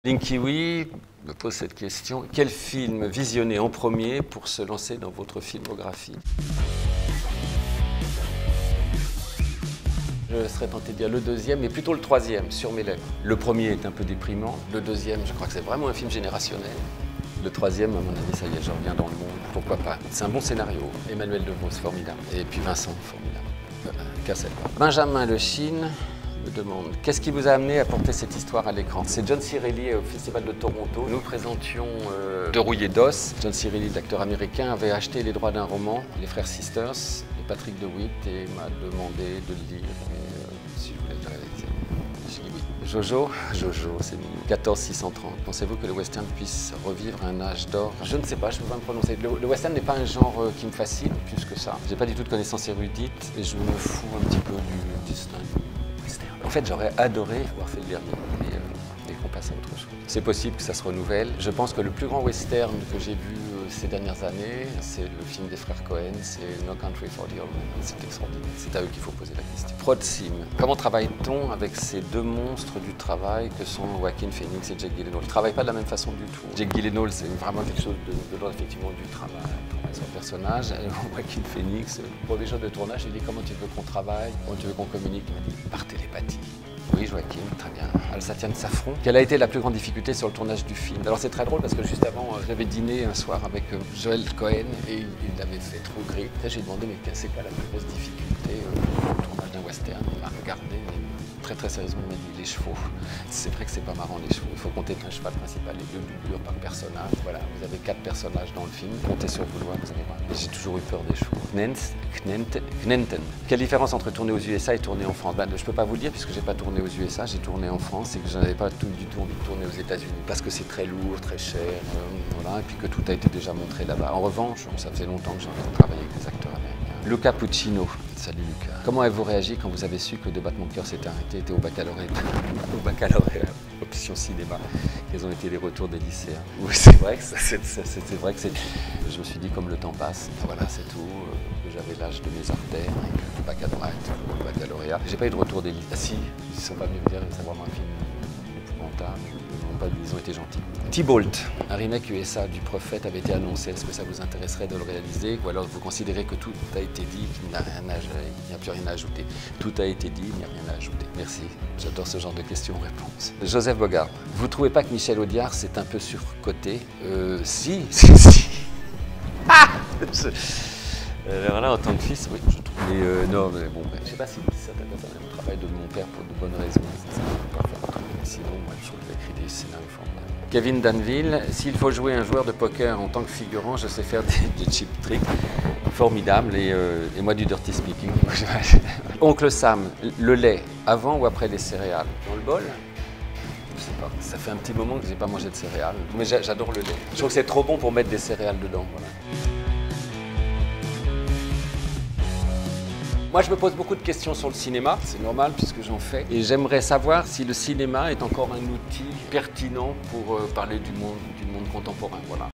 Linkiwi me pose cette question. Quel film visionner en premier pour se lancer dans votre filmographie? Je serais tenté de dire le deuxième, mais plutôt le troisième, Sur mes lèvres. Le premier est un peu déprimant. Le deuxième, je crois que c'est vraiment un film générationnel. Le troisième, à mon avis, ça y est, je reviens dans le monde. Pourquoi pas? C'est un bon scénario. Emmanuel Devos, formidable. Et puis Vincent, formidable. Cassel. Benjamin Le Chine me demande qu'est-ce qui vous a amené à porter cette histoire à l'écran? C'est John Cirelli au Festival de Toronto. Nous présentions De rouillé d'os. John Cirelli, l'acteur américain, avait acheté les droits d'un roman, Les Frères Sisters, de Patrick DeWitt, et m'a demandé de le lire. Et, si je voulais le réaliser. J'ai dit oui. Jojo, c'est mignon. 14630. Pensez-vous que le western puisse revivre un âge d'or? Je ne sais pas, je ne peux pas me prononcer. Le western n'est pas un genre qui me fascine plus que ça. J'ai pas du tout de connaissances érudites et je me fous un petit peu du western. En fait, j'aurais adoré avoir fait le dernier et qu'on passe à autre chose. C'est possible que ça se renouvelle. Je pense que le plus grand western que j'ai vu ces dernières années, c'est le film des frères Cohen, c'est No Country for the Old Men. C'est extraordinaire. C'est à eux qu'il faut poser la question. Prod Sim. Comment travaille-t-on avec ces deux monstres du travail que sont Joaquin Phoenix et Jake Gyllenhaal? Ils ne travaillent pas de la même façon du tout. Jake Gyllenhaal, c'est vraiment quelque chose de l'ordre effectivement du travail. Son personnage, Joaquin Phoenix, pour les jours de tournage, il dit comment tu veux qu'on travaille, comment tu veux qu'on communique. Il m'a dit par télépathie. Oui, Joaquin, très bien. Alsatian Safron. Quelle a été la plus grande difficulté sur le tournage du film? Alors c'est très drôle parce que juste avant, j'avais dîné un soir avec Joel Cohen et il avait fait trop gris. J'ai demandé mais c'est quoi la plus grosse difficulté au tournage d'un western? Il m'a regardé mais très sérieusement, il m'a dit les chevaux. C'est vrai que c'est pas marrant les chevaux. Il faut compter qu'un cheval principal et 2 doublures par personnage. Voilà, vous avez 4 personnages dans le film. Comptez sur vos doigts, vous allez voir. J'ai toujours eu peur des chevaux. Knenten. Quelle différence entre tourner aux USA et tourner en France? Je ne peux pas vous le dire puisque j'ai pas tourné aux USA, j'ai tourné en France et que je n'avais pas du tout envie de tourner aux États-Unis parce que c'est très lourd, très cher, voilà, et puis que tout a été déjà montré là-bas. En revanche, ça faisait longtemps que j'ai envie de travailler avec des acteurs américains. Luca Puccino. Salut Luca. Comment avez-vous réagi quand vous avez su que De battre mon cœur s'était arrêté, était au baccalauréat? Au baccalauréat, option cinéma. Quels ont été les retours des lycéens? Oui, c'est vrai que c'est. Je me suis dit comme le temps passe, voilà, c'est tout. Que j'avais l'âge de mes artères et que le baccalauréat. J'ai pas eu de retour des lycéens. Ah si, ils sont pas venus me dire que c'est vraiment un film épouvantable. Ils ont été gentils. T-Bolt, un remake USA du Prophète avait été annoncé. Est-ce que ça vous intéresserait de le réaliser? Ou alors vous considérez que tout a été dit, qu'il n'y a plus rien à ajouter? Tout a été dit, il n'y a rien à ajouter. Merci, j'adore ce genre de questions-réponses. Joseph Bogart, vous trouvez pas que Michel Audiard c'est un peu surcoté? Si. Ah alors là, en tant que fils, oui, je trouve. Mais non, mais bon, je sais pas si certaines personnes aiment le travail de mon père pour de bonnes raisons. Ça ne peut pas faire autrement. Sinon, moi, je trouve qu'il a écrit des scénarios formidables. Kevin Danville, s'il faut jouer un joueur de poker en tant que figurant, je sais faire des cheap tricks. Formidable. Et moi, du dirty speaking. Oncle Sam, le lait, avant ou après les céréales? Dans le bol? Je sais pas. Ça fait un petit moment que j'ai pas mangé de céréales. Mais j'adore le lait. Je trouve que c'est trop bon pour mettre des céréales dedans. Voilà. Moi, je me pose beaucoup de questions sur le cinéma, c'est normal puisque j'en fais. Et j'aimerais savoir si le cinéma est encore un outil pertinent pour parler du monde contemporain. Voilà.